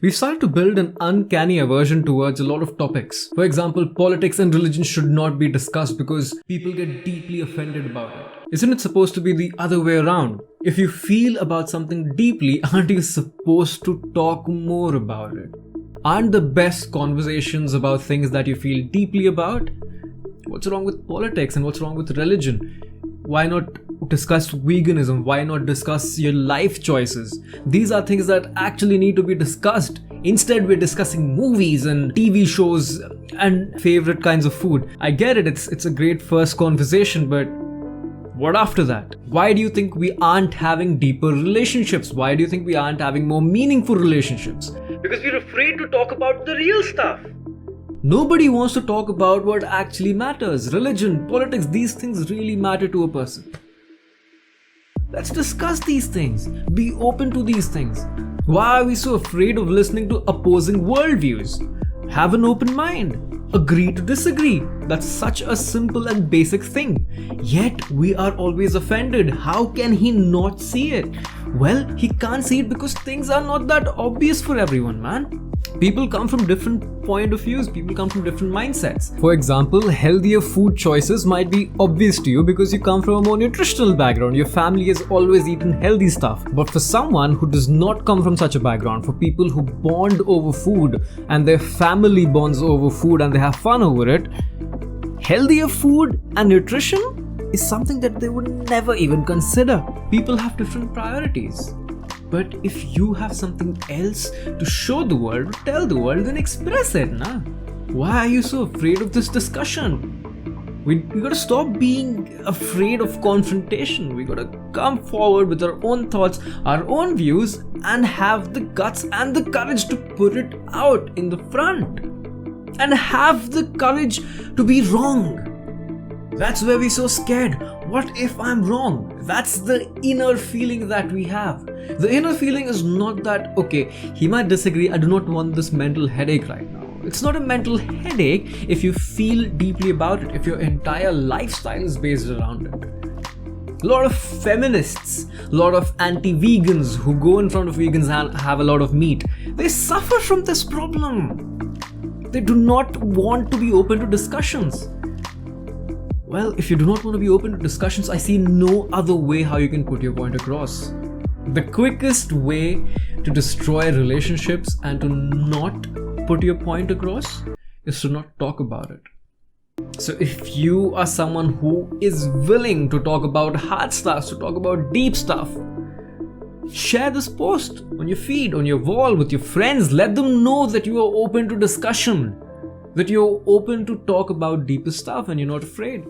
We've started to build an uncanny aversion towards a lot of topics. For example, politics and religion should not be discussed because people get deeply offended about it. Isn't it supposed to be the other way around? If you feel about something deeply, aren't you supposed to talk more about it? Aren't the best conversations about things that you feel deeply about? What's wrong with politics and what's wrong with religion? Why not discuss veganism? Why not discuss your life choices? These are things that actually need to be discussed. Instead, we're discussing movies and TV shows and favorite kinds of food. I get it, it's a great first conversation, but what after that? Why do you think we aren't having deeper relationships? Why do you think we aren't having more meaningful relationships? Because we're afraid to talk about the real stuff. Nobody wants to talk about what actually matters. Religion, politics, these things really matter to a person. Let's discuss these things. Be open to these things. Why are we so afraid of listening to opposing worldviews? Have an open mind. Agree to disagree. That's such a simple and basic thing. Yet we are always offended. How can he not see it? Well, he can't see it because things are not that obvious for everyone, man. People come from different point of views. People come from different mindsets. For example, healthier food choices might be obvious to you because you come from a more nutritional background. Your family has always eaten healthy stuff. But for someone who does not come from such a background, for people who bond over food and their family bonds over food and they have fun over it, healthier food and nutrition is something that they would never even consider. People have different priorities. But if you have something else to show the world, to tell the world, then express it, na? Why are you so afraid of this discussion? We gotta stop being afraid of confrontation. We gotta come forward with our own thoughts, our own views, and have the guts and the courage to put it out in the front. And have the courage to be wrong. That's where we're so scared. What if I'm wrong? That's the inner feeling that we have. The inner feeling is not that, okay, he might disagree, I do not want this mental headache right now. It's not a mental headache if you feel deeply about it, if your entire lifestyle is based around it. A lot of feminists, a lot of anti-vegans who go in front of vegans and have a lot of meat, they suffer from this problem. They do not want to be open to discussions. Well, if you do not want to be open to discussions, I see no other way how you can put your point across. The quickest way to destroy relationships and to not put your point across is to not talk about it. So if you are someone who is willing to talk about hard stuff, to talk about deep stuff, share this post on your feed, on your wall, with your friends. Let them know that you are open to discussion, that you're open to talk about deeper stuff and you're not afraid.